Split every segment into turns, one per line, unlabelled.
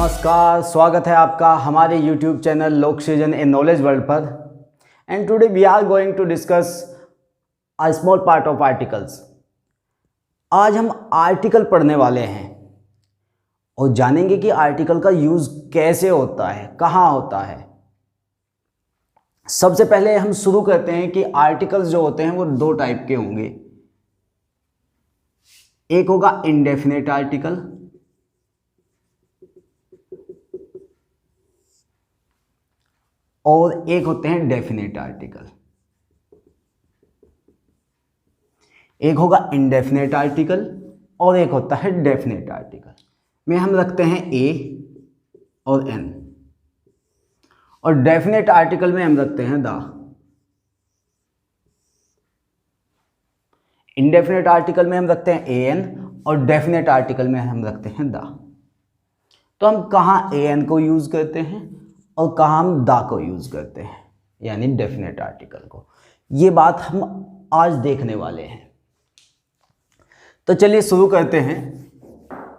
नमस्कार, स्वागत है आपका हमारे YouTube channel Loksrijan a knowledge world पर। And today we are going to discuss a small part of articles. आज हम आर्टिकल पढ़ने वाले हैं और जानेंगे कि आर्टिकल का यूज़ कैसे होता है, कहाँ होता है। सबसे पहले हम शुरू करते हैं कि आर्टिकल्स जो होते हैं वो दो टाइप के होंगे। एक होगा इंडेफिनेट आर्टिकल और एक होते हैं डेफिनेट आर्टिकल। एक होगा इंडेफिनेट आर्टिकल और एक होता है डेफिनेट आर्टिकल। में हम रखते हैं ए और एन, और डेफिनेट आर्टिकल में हम रखते हैं द। इंडेफिनेट आर्टिकल में हम रखते हैं ए एन और डेफिनेट आर्टिकल में हम रखते हैं द। तो हम कहाँ ए एन को यूज करते हैं और कहाँ हम द को यूज करते हैं, यानी डेफिनेट आर्टिकल को, ये बात हम आज देखने वाले हैं। तो चलिए शुरू करते हैं।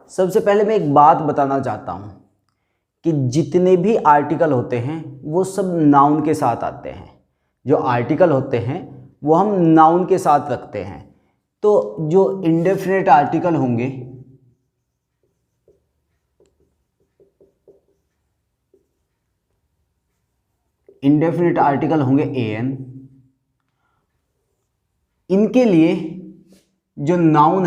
सबसे पहले मैं एक बात बताना चाहता हूं कि जितने भी आर्टिकल होते हैं वो सब नाउन के साथ आते हैं। जो आर्टिकल होते हैं वो हम नाउन के साथ रखते हैं। तो जो इंडेफिनेट आर्टिकल होंगे ए एन, इनके लिए जो नाउन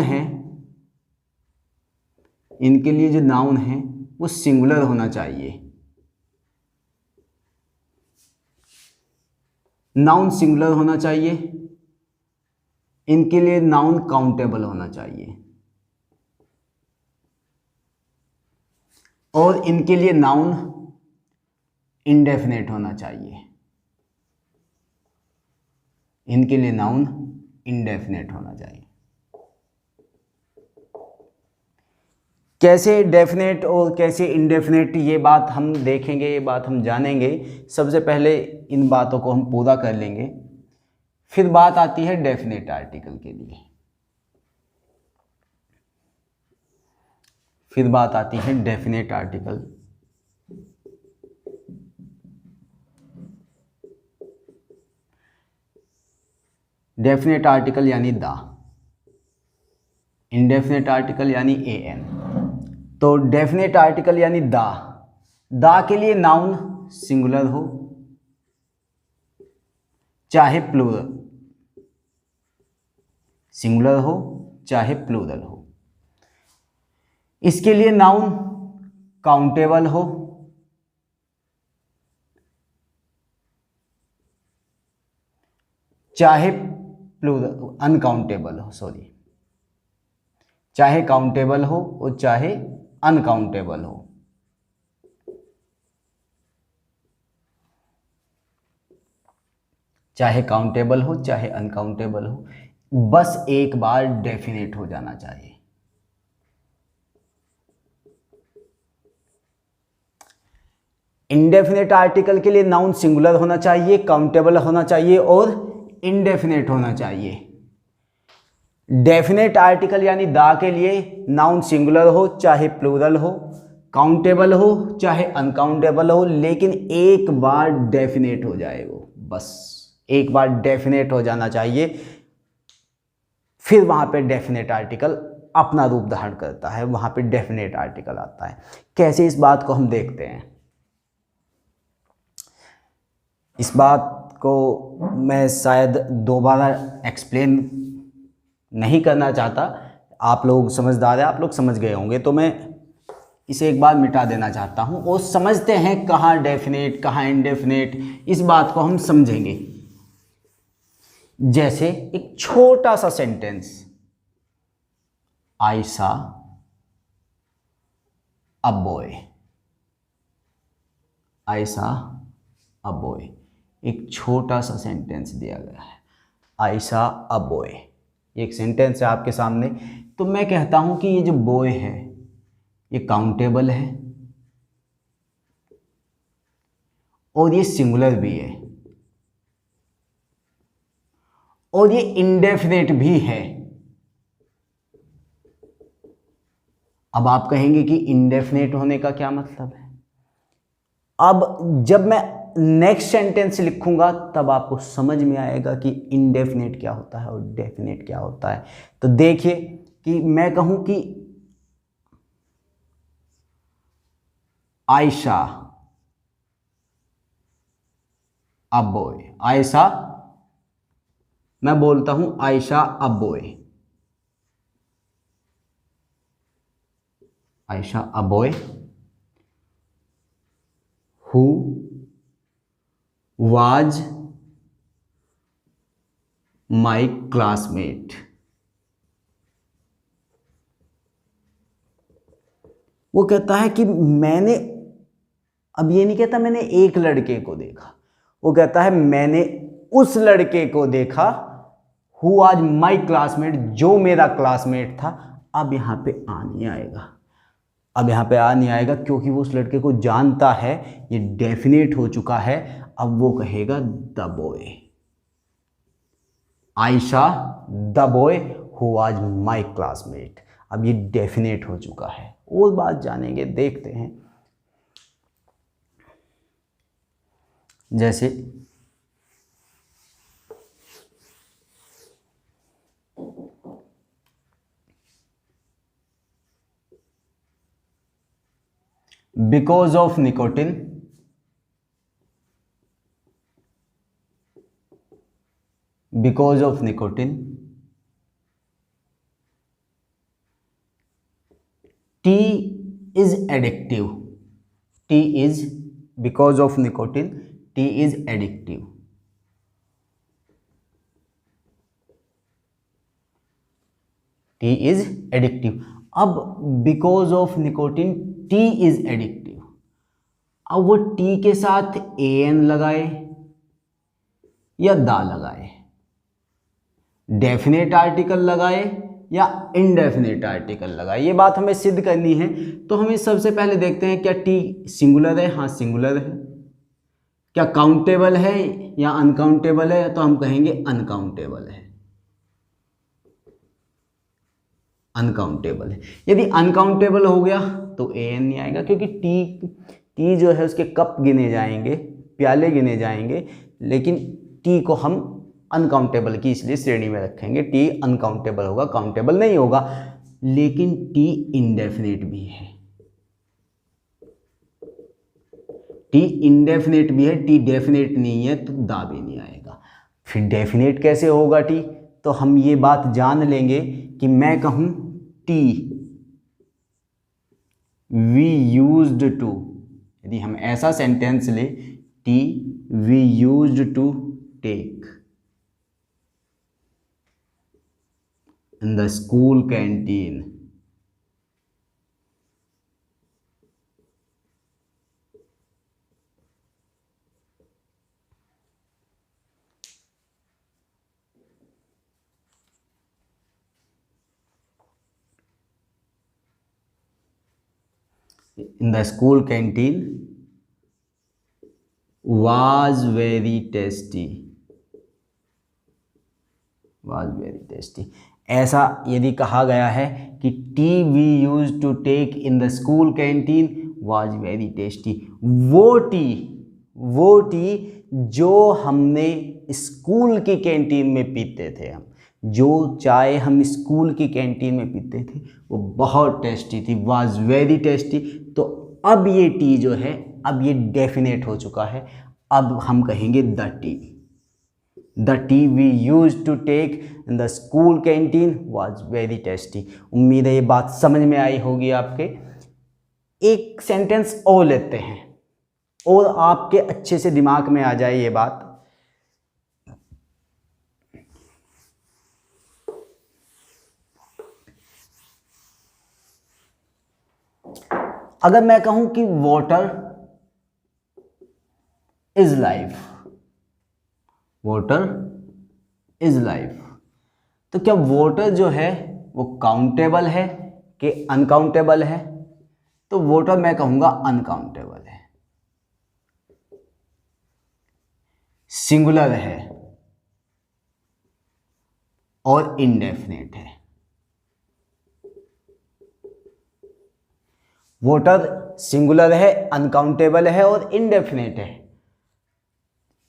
है वो सिंगुलर होना चाहिए। नाउन सिंगुलर होना चाहिए। इनके लिए नाउन काउंटेबल होना चाहिए और इनके लिए नाउन इंडेफिनेट होना चाहिए। इनके लिए नाउन इंडेफिनेट होना चाहिए। कैसे डेफिनेट और कैसे इंडेफिनेट, ये बात हम देखेंगे, ये बात हम जानेंगे। सबसे पहले इन बातों को हम पूरा कर लेंगे, फिर बात आती है डेफिनेट आर्टिकल के लिए। फिर बात आती है डेफिनेट आर्टिकल। डेफिनेट आर्टिकल यानी द, इंडेफिनेट आर्टिकल यानी ए एन। तो डेफिनेट आर्टिकल यानी द के लिए नाउन सिंगुलर हो चाहे प्लूरल, सिंगुलर हो चाहे प्लूरल हो। इसके लिए नाउन काउंटेबल हो चाहे प्लूरल अनकाउंटेबल हो, चाहे काउंटेबल हो और चाहे अनकाउंटेबल हो। चाहे काउंटेबल हो चाहे अनकाउंटेबल हो, बस एक बार डेफिनेट हो जाना चाहिए। इंडेफिनेट आर्टिकल के लिए नाउन सिंगुलर होना चाहिए, काउंटेबल होना चाहिए और इंडेफिनेट होना चाहिए। डेफिनेट आर्टिकल यानी द के लिए नाउन सिंगुलर हो चाहे प्लूरल हो, काउंटेबल हो चाहे अनकाउंटेबल हो, लेकिन एक बार डेफिनेट हो जाए वो, बस एक बार डेफिनेट हो जाना चाहिए। फिर वहां पे डेफिनेट आर्टिकल अपना रूप धारण करता है, वहां पे डेफिनेट आर्टिकल आता है। कैसे, इस बात को हम देखते हैं। इस बात को मैं शायद दोबारा एक्सप्लेन नहीं करना चाहता, आप लोग समझदार हैं, आप लोग समझ गए होंगे, तो मैं इसे एक बार मिटा देना चाहता हूं और समझते हैं कहाँ डेफिनेट कहाँ इंडेफिनेट। इस बात को हम समझेंगे। जैसे एक छोटा सा सेंटेंस, आई सा अ बॉय, आई सा अ बॉय, एक छोटा सा सेंटेंस दिया गया है, आई सा अ बॉय, एक सेंटेंस है आपके सामने। तो मैं कहता हूं कि ये जो बॉय है ये काउंटेबल है और ये सिंगुलर भी है और ये इंडेफिनेट भी है। अब आप कहेंगे कि इंडेफिनेट होने का क्या मतलब है। अब जब मैं नेक्स्ट सेंटेंस लिखूंगा तब आपको समझ में आएगा कि इंडेफिनेट क्या होता है और डेफिनेट क्या होता है। तो देखिए कि मैं कहूं कि आयशा अ बॉय, आयशा, मैं बोलता हूं Ayesha a boy, Ayesha a boy who was my classmate. वो कहता है कि मैंने, अब ये नहीं कहता मैंने एक लड़के को देखा, वो कहता है मैंने उस लड़के को देखा हु आज माई क्लासमेट, जो मेरा क्लासमेट था। अब यहां पे आ नहीं आएगा, अब यहां पे आ नहीं आएगा क्योंकि वो उस लड़के को जानता है, ये डेफिनेट हो चुका है। अब वो कहेगा the boy, Ayesha the boy who आज माई क्लासमेट। अब ये डेफिनेट हो चुका है। वो बात जानेंगे, देखते हैं। जैसे because of nicotine, because of nicotine tea is addictive, tea is, because of nicotine tea is addictive. Tea is addictive. अब because of nicotine tea is addictive, अब वो टी के साथ एन लगाए या दा लगाए, डेफिनेट आर्टिकल लगाए या इनडेफिनेट आर्टिकल लगाए, ये बात हमें सिद्ध करनी है। तो हमें सबसे पहले देखते हैं क्या टी सिंगुलर है। हाँ सिंगुलर है। क्या काउंटेबल है या अनकाउंटेबल है, तो हम कहेंगे अनकाउंटेबल है, अनकाउंटेबल है। यदि अनकाउंटेबल हो गया तो ए एन नहीं आएगा, क्योंकि टी, टी जो है उसके कप गिने जाएंगे, प्याले गिने जाएंगे, लेकिन टी को हम अनकाउंटेबल की इसलिए श्रेणी में रखेंगे। टी अनकाउंटेबल होगा, काउंटेबल नहीं होगा। लेकिन टी इंडेफिनेट भी है, टी इंडेफिनेट भी है, टी डेफिनेट नहीं है, तो दा भी नहीं आएगा। फिर डेफिनेट कैसे होगा टी, तो हम ये बात जान लेंगे कि मैं कहूं टी वी यूज्ड टू, यदि हम ऐसा सेंटेंस ले, tea we used to take in the school canteen, in the school canteen was very tasty, was very tasty। ऐसा यदि कहा गया है कि tea we use to take in the school canteen was very tasty, वो tea जो हमने school की कैंटीन में पीते थे, हम जो चाय हम स्कूल की कैंटीन में पीते थे वो बहुत टेस्टी थी, वाज वेरी टेस्टी। तो अब ये टी जो है, अब ये डेफिनेट हो चुका है। अब हम कहेंगे the tea, the tea we use to take in the school canteen was very tasty. उम्मीद है ये बात समझ में आई होगी आपके। एक सेंटेंस और लेते हैं और आपके अच्छे से दिमाग में आ जाए ये बात। अगर मैं कहूं कि water is life, water is life, तो क्या वाटर जो है वो काउंटेबल है कि अनकाउंटेबल है, तो वाटर मैं कहूंगा अनकाउंटेबल है, सिंगुलर है और इनडेफिनेट है। वोटर सिंगुलर है, अनकाउंटेबल है और इनडेफिनेट है।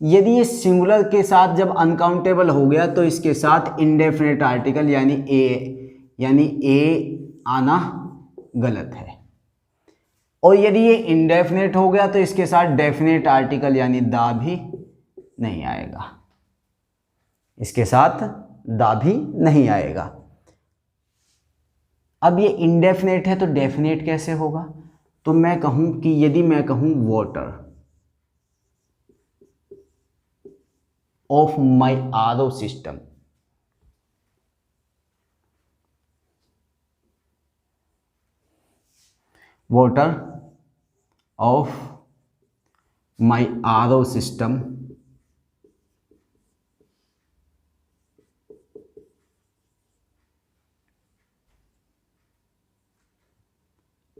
यदि ये सिंगुलर के साथ जब अनकाउंटेबल हो गया तो इसके साथ इनडेफिनेट आर्टिकल यानी ए आना गलत है। और यदि ये इनडेफिनेट हो गया तो इसके साथ डेफिनेट आर्टिकल यानी दा भी नहीं आएगा, इसके साथ दा भी नहीं आएगा। अब ये इनडेफिनेट है तो डेफिनेट कैसे होगा? तो मैं कहूं कि यदि मैं कहूं water of my RO system, water of my RO system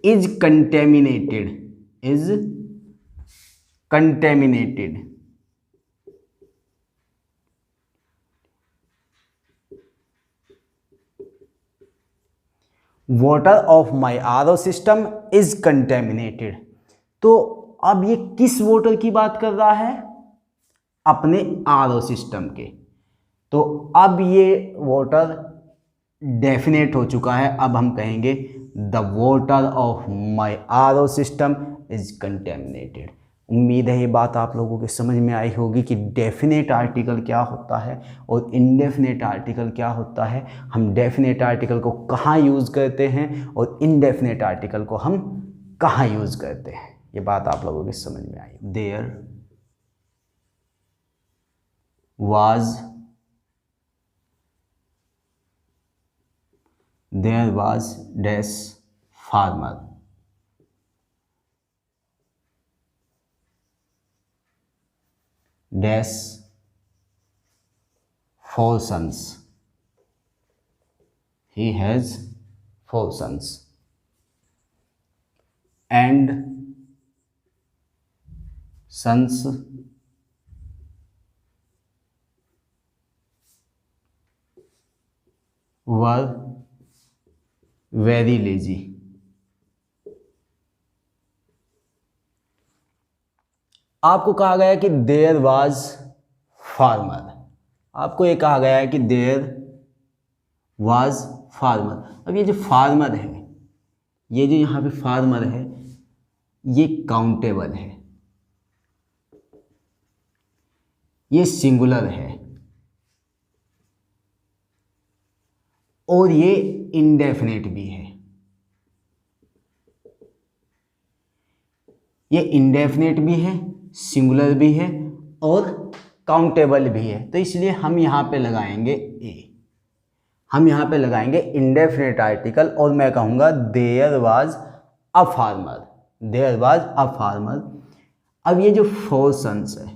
is contaminated water of my RO system is contaminated. तो अब ये किस वाटर की बात कर रहा है? अपने आरओ सिस्टम के। तो अब ये वाटर डेफिनेट हो चुका है। अब हम कहेंगे the water of my RO system is contaminated. उम्मीद है ये बात आप लोगों के समझ में आई होगी कि डेफिनेट आर्टिकल क्या होता है और इनडेफिनेट आर्टिकल क्या होता है। हम डेफिनेट आर्टिकल को कहाँ यूज़ करते हैं और इनडेफिनेट आर्टिकल को हम कहाँ यूज़ करते हैं, ये बात आप लोगों के समझ में आई। There was dash farmer, dash 4 sons. He has 4 sons and sons were very lazy. आपको कहा गया कि देयर वाज फार्मर, आपको ये कहा गया है कि देयर वाज फार्मर। अब ये जो फार्मर है, ये जो यहाँ पे फार्मर है, ये काउंटेबल है, ये सिंगुलर है और ये इंडेफिनेट भी है। ये इंडेफिनेट भी है, सिंगुलर भी है और काउंटेबल भी है। तो इसलिए हम यहाँ पे लगाएंगे ए, हम यहाँ पे लगाएंगे इंडेफिनेट आर्टिकल और मैं कहूँगा there was a farmer, there was a farmer. अब ये जो 4 सन्स है,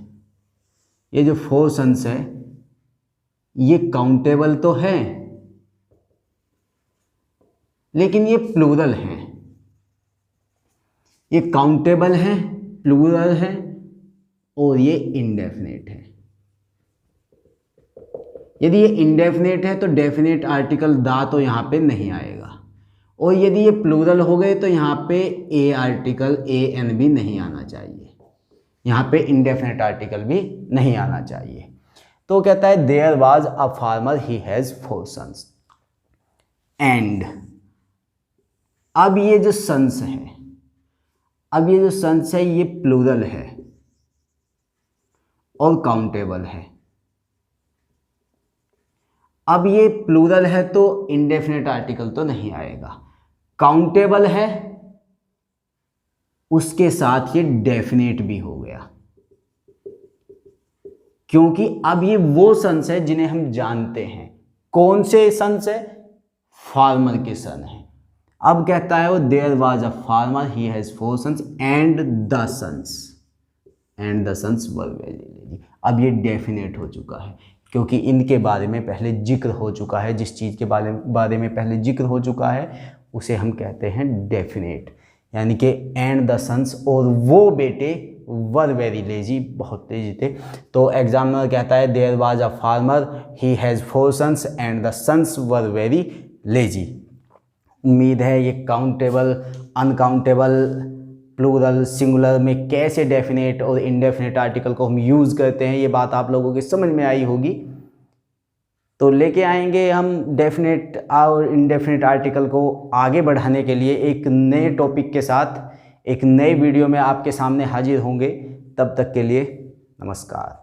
ये जो 4 सन्स है, ये काउंटेबल तो है लेकिन ये प्लूरल है। ये काउंटेबल है, प्लूरल है और ये इंडेफिनेट है। यदि ये इंडेफिनेट है तो डेफिनेट आर्टिकल दा तो यहाँ पे नहीं आएगा और यदि ये प्लूरल हो गए तो यहाँ पे ए आर्टिकल एन भी नहीं आना चाहिए, यहाँ पे इंडेफिनेट आर्टिकल भी नहीं आना चाहिए। तो कहता है there was a farmer he has 4 sons and. अब ये जो सन्स है, अब ये जो सन्स है ये प्लूरल है और काउंटेबल है। अब ये प्लूरल है तो इंडेफिनेट आर्टिकल तो नहीं आएगा, काउंटेबल है उसके साथ ये डेफिनेट भी हो गया, क्योंकि अब ये वो सन्स है जिन्हें हम जानते हैं। कौन से सन्स है? फार्मर के सन है। अब कहता है वो there was a farmer he has 4 sons and the sons were very lazy. अब ये डेफिनेट हो चुका है क्योंकि इनके बारे में पहले जिक्र हो चुका है। जिस चीज़ के बारे में पहले जिक्र हो चुका है उसे हम कहते हैं डेफिनेट, यानी कि एंड द सन्स और वो बेटे वर वेरी लेजी, बहुत तेजी थे। तो एग्जामिनर कहता है there was a farmer he has 4 sons and the sons were very lazy. उम्मीद है ये काउंटेबल, अनकाउंटेबल, प्लूरल, सिंगुलर में कैसे डेफिनेट और इनडेफिनेट आर्टिकल को हम यूज़ करते हैं ये बात आप लोगों की समझ में आई होगी। तो लेके आएंगे हम डेफिनेट और इनडेफिनेट आर्टिकल को आगे बढ़ाने के लिए एक नए टॉपिक के साथ एक नए वीडियो में आपके सामने हाजिर होंगे। तब तक के लिए नमस्कार।